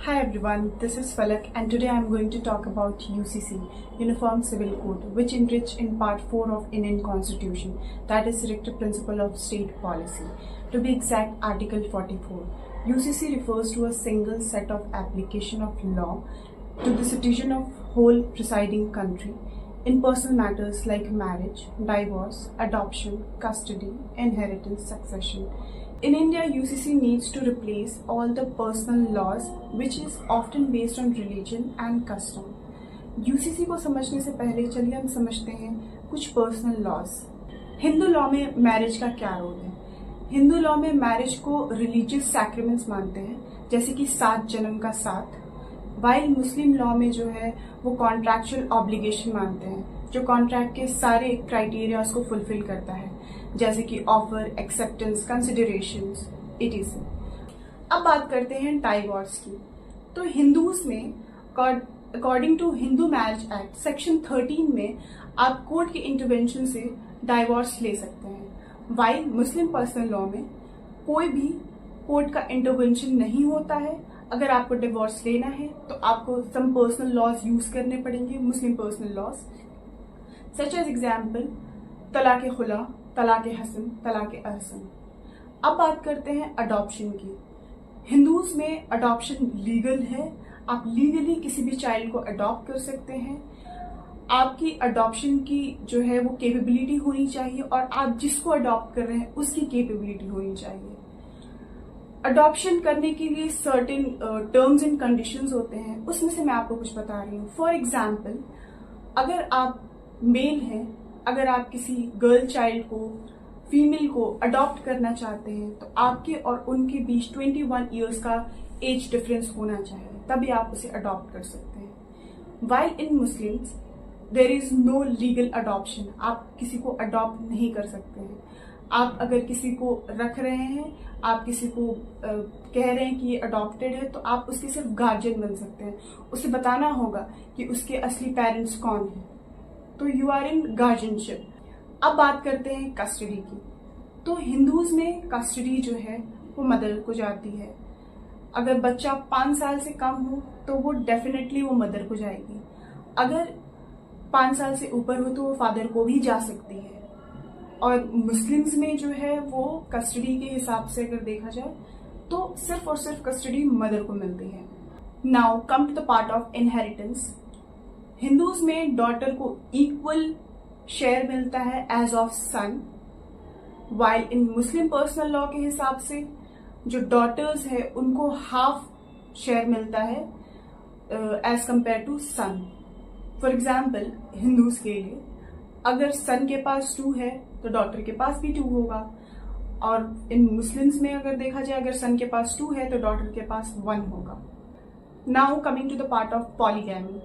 Hi everyone, this is Falak and today I am going to talk about UCC, Uniform Civil Code, which enriched in Part 4 of Indian Constitution, that is Rector Principle of State Policy. To be exact, Article 44. UCC refers to a single set of application of law to the citizen of whole presiding country in personal matters like marriage, divorce, adoption, custody, inheritance, succession. In India, UCC needs to replace all the personal laws which is often based on religion and custom. UCC को समझने से पहले चलिए हम समझते हैं कुछ personal laws. Hindu law में मैरिज का क्या रोल है? हिंदू लॉ में मैरिज को रिलीजियस सैक्रिमेंट्स मानते हैं, जैसे कि 7 जन्म का साथ। वाइल मुस्लिम लॉ में जो है वो कॉन्ट्रैक्चुअल ऑब्लिगेशन मानते हैं, जो कॉन्ट्रैक्ट के सारे क्राइटेरियाज को फुलफिल करता है, जैसे कि ऑफर, एक्सेप्टेंस, कंसिडरेशंस, इटीसी। अब बात करते हैं डाइवोर्स की। तो हिंदूज में according to Hindu marriage act section 13 में आप कोर्ट के इंटरवेंशन से डाइवोर्स ले सकते हैं। वाइल मुस्लिम पर्सनल लॉ में कोई भी कोर्ट का इंटरवेंशन नहीं होता है। अगर आपको डिवोर्स लेना है तो आपको सम पर्सनल लॉज यूज करने पड़ेंगे, Muslim personal laws, such as example talaq khula, तलाक हसन, तलाक अहसन। अब बात करते हैं अडॉप्शन की। हिंदूज में अडॉप्शन लीगल है। आप लीगली किसी भी चाइल्ड को अडॉप्ट कर सकते हैं। आपकी अडॉप्शन की जो है वो कैपेबिलिटी होनी चाहिए और आप जिसको अडॉप्ट कर रहे हैं उसकी कैपेबिलिटी होनी चाहिए। अडॉप्शन करने के लिए सर्टेन टर्म्स एंड कंडीशंस होते हैं, उसमें से मैं आपको कुछ बता रही हूँ। फॉर एग्जाम्पल, अगर आप मेल हैं, अगर आप किसी गर्ल चाइल्ड को, फीमेल को अडॉप्ट करना चाहते हैं तो आपके और उनके बीच 21 ईयर्स का एज डिफरेंस होना चाहिए, तभी आप उसे अडॉप्ट कर सकते हैं। While in Muslims there is no legal adoption. आप किसी को अडॉप्ट नहीं कर सकते हैं। आप अगर किसी को रख रहे हैं, आप किसी को कह रहे हैं कि ये अडॉप्टेड है, तो आप उसके सिर्फ गार्जियन बन सकते हैं। उसे बताना होगा कि उसके असली पेरेंट्स कौन हैं, तो यू आर इन गार्जियनशिप। अब बात करते हैं कस्टडी की। तो हिंदूज में कस्टडी जो है वो मदर को जाती है। अगर बच्चा 5 साल से कम हो तो वो डेफिनेटली वो मदर को जाएगी। अगर 5 साल से ऊपर हो तो वो फादर को भी जा सकती है। और मुस्लिम्स में जो है वो कस्टडी के हिसाब से अगर देखा जाए तो सिर्फ और सिर्फ कस्टडी मदर को मिलती है। Now come to the part of inheritance. Hindus में डॉटर को इक्वल शेयर मिलता है as of son, while in Muslim personal law के हिसाब से जो डॉटर्स है उनको हाफ शेयर मिलता है as compare to son. For example, Hindus के लिए अगर सन के पास 2 है तो डॉटर के पास भी 2 होगा, और इन मुस्लिम्स में अगर देखा जाए अगर सन के पास 2 है तो डॉटर के पास 1 होगा। Now coming to the part of polygamy.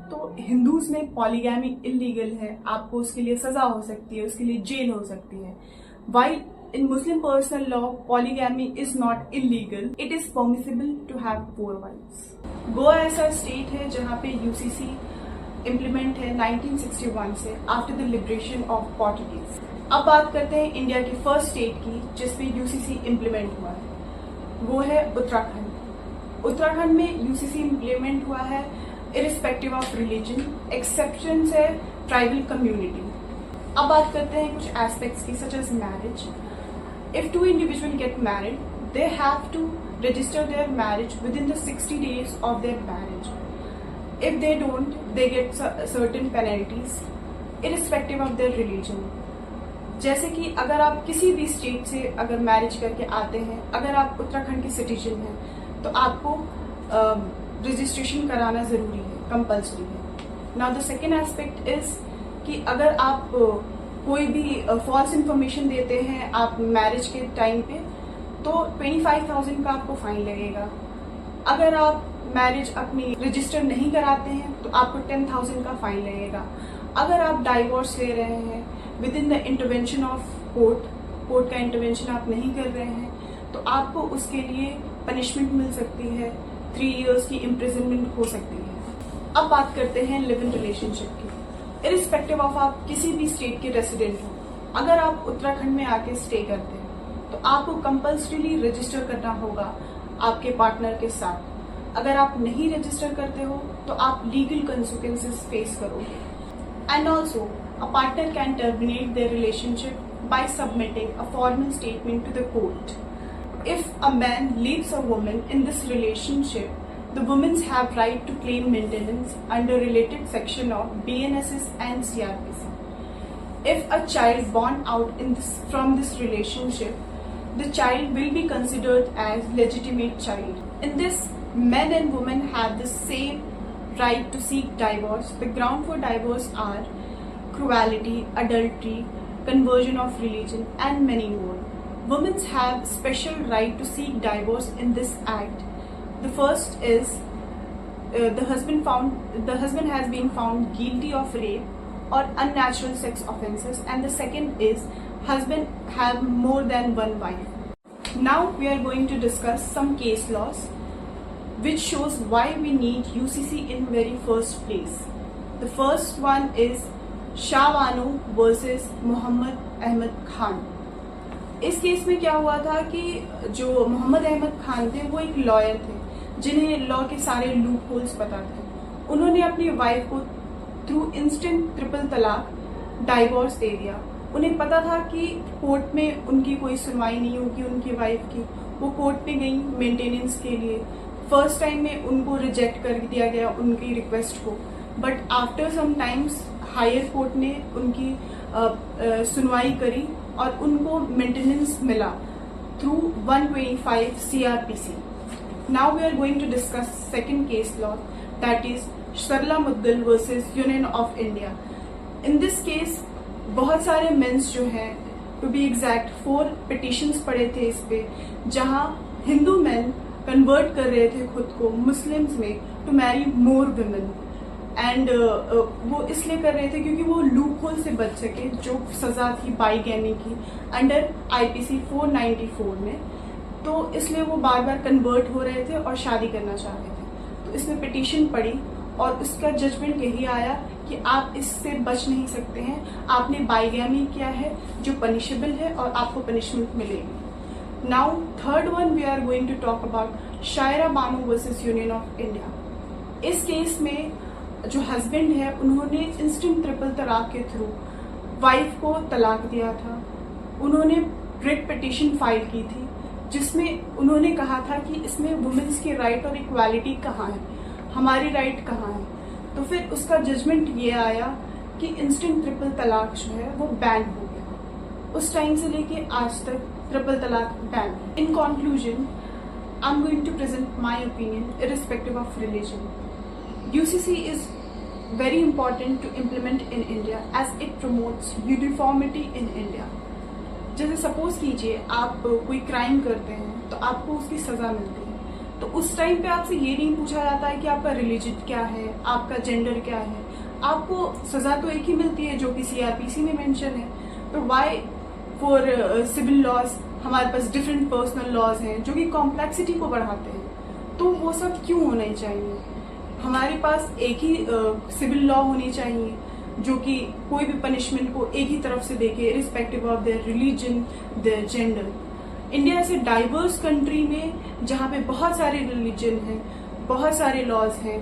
तो हिंदूज में पॉलीगैमी इलीगल है, आपको उसके लिए सजा हो सकती है, उसके लिए जेल हो सकती है। While in Muslim personal law polygamy is not illegal, it is permissible to have 4 wives. Goa ऐसा स्टेट है जहां पे यूसीसी इम्प्लीमेंट है 1961 से, after the liberation of Portuguese. अब बात करते हैं इंडिया की फर्स्ट स्टेट की जिसपे यूसीसी इम्प्लीमेंट हुआ है, वो है उत्तराखंड। उत्तराखंड में यूसीसी इम्प्लीमेंट हुआ है इरिस्पेक्टिव ऑफ रिलीजन, एक्सेप्शंस है ट्राइबल कम्युनिटी। अब बात करते हैं कुछ एस्पेक्ट्स की, such as marriage. If 2 individual get married, they have to register their marriage within the 60 days of their marriage. If they don't, they get certain penalties irrespective of their religion. जैसे कि अगर आप किसी भी state से अगर marriage करके आते हैं, अगर आप उत्तराखंड के सिटीजन हैं, तो आपको रजिस्ट्रेशन कराना जरूरी है, कंपल्सरी है। Now the second aspect is कि अगर आप कोई भी फॉल्स इंफॉर्मेशन देते हैं आप मैरिज के टाइम पे, तो 25,000 का आपको फाइन लगेगा। अगर आप मैरिज अपनी रजिस्टर नहीं कराते हैं तो आपको 10,000 का फाइन लगेगा। अगर आप डाइवोर्स ले रहे हैं with in the intervention of court का इंटरवेंशन आप नहीं कर रहे हैं तो आपको उसके लिए पनिशमेंट मिल सकती है, 3 years की इम्प्रिजनमेंट हो सकती है। अब बात करते हैं लिव इन रिलेशनशिप की। इरिस्पेक्टिव ऑफ आप किसी भी स्टेट के रेसिडेंट हो, अगर आप उत्तराखंड में आके स्टे करते हैं तो आपको कंपल्सरीली रजिस्टर करना होगा आपके पार्टनर के साथ। अगर आप नहीं रजिस्टर करते हो तो आप लीगल कंसिक्वेंसेस फेस करोगे. And also a partner can terminate their relationship by submitting a formal statement to the court. If a man leaves a woman in this relationship, the women have right to claim maintenance under related section of BNSS and CRPC. If a child born out from this relationship, the child will be considered as legitimate child. In this, men and women have the same right to seek divorce. The ground for divorce are cruelty, adultery, conversion of religion, and many more. Women have special right to seek divorce in this act. The first is the husband has been found guilty of rape or unnatural sex offences, and the second is husband have more than one wife. Now we are going to discuss some case laws which shows why we need UCC in very first place. The first one is Shah Bano versus Mohammad Ahmed Khan. इस case में क्या हुआ था कि जो मोहम्मद अहमद खान थे वो एक लॉयर थे जिन्हें लॉ के सारे लूप होल्स पता थे. उन्होंने अपनी वाइफ को थ्रू इंस्टेंट ट्रिपल तलाक डाइवोर्स दे दिया. उन्हें पता था कि कोर्ट में उनकी कोई सुनवाई नहीं होगी उनकी वाइफ की. वो कोर्ट में गई मेंटेनेंस के लिए. फर्स्ट टाइम में उनको रिजेक्ट कर दिया गया उनकी रिक्वेस्ट को, but after some times higher court ने उनकी सुनवाई करी और उनको मेंटेनेंस मिला through 125 CRPC. Now we are going to discuss second case law, that is Sarla Mudgal versus union of India. In this case बहुत सारे मेंस जो हैं, टू बी एग्जैक्ट 4 पिटिशंस पड़े थे इस पे, जहां हिंदू मेन कन्वर्ट कर रहे थे खुद को मुस्लिम्स में to marry more women. And वो इसलिए कर रहे थे क्योंकि वो लूप होल से बच सके जो सजा थी बाईगैमी की अंडर IPC 494 में. तो इसलिए वो बार बार कन्वर्ट हो रहे थे और शादी करना चाह रहे थे. तो इसमें पिटीशन पड़ी और उसका जजमेंट यही आया कि आप इससे बच नहीं सकते हैं. आपने बाईगैमी किया है जो पनिशेबल है और आपको पनिशमेंट मिलेगी. Now third one we are going to talk about Shayara Bano versus union of India. इस केस में जो हस्बैंड है उन्होंने इंस्टेंट ट्रिपल तलाक के थ्रू वाइफ को तलाक दिया था. उन्होंने रिट पिटीशन फाइल की थी जिसमें उन्होंने कहा था कि इसमें वुमेन्स की राइट और इक्वालिटी कहाँ है, हमारी राइट कहाँ है. तो फिर उसका जजमेंट ये आया कि इंस्टेंट ट्रिपल तलाक जो है वो बैन हो गया. उस टाइम से लेके आज तक triple talaq ban. In conclusion, I am going to present my opinion irrespective of religion. UCC is very important to implement in India as it promotes uniformity in India. जैसे सपोज कीजिए आप कोई क्राइम करते हैं तो आपको उसकी सजा मिलती है, तो उस टाइम पे आपसे ये नहीं पूछा जाता है कि आपका रिलीजन क्या है, आपका जेंडर क्या है. आपको सजा तो एक ही मिलती है जो कि CRPC में मेंशन है. तो वाई फॉर सिविल लॉज हमारे पास डिफरेंट पर्सनल लॉज हैं जो कि कॉम्प्लेक्सिटी को बढ़ाते हैं. तो वो सब क्यों होने चाहिए? हमारे पास एक ही सिविल लॉ होनी चाहिए जो कि कोई भी पनिशमेंट को एक ही तरफ से देखे respective of their religion, their gender. India ऐसे डाइवर्स कंट्री में जहाँ पे बहुत सारे रिलीजन हैं, बहुत सारे लॉज हैं,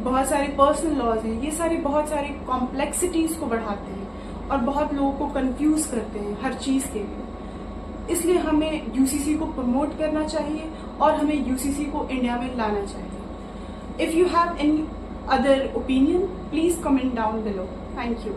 बहुत सारे पर्सनल लॉज हैं, ये सारे बहुत सारे कॉम्प्लेक्सिटीज को बढ़ाते हैं और बहुत लोगों को कंफ्यूज करते हैं हर चीज के लिए. इसलिए हमें UCC को प्रमोट करना चाहिए और हमें UCC को इंडिया में लाना चाहिए. If you have any other opinion, please comment down below. Thank you.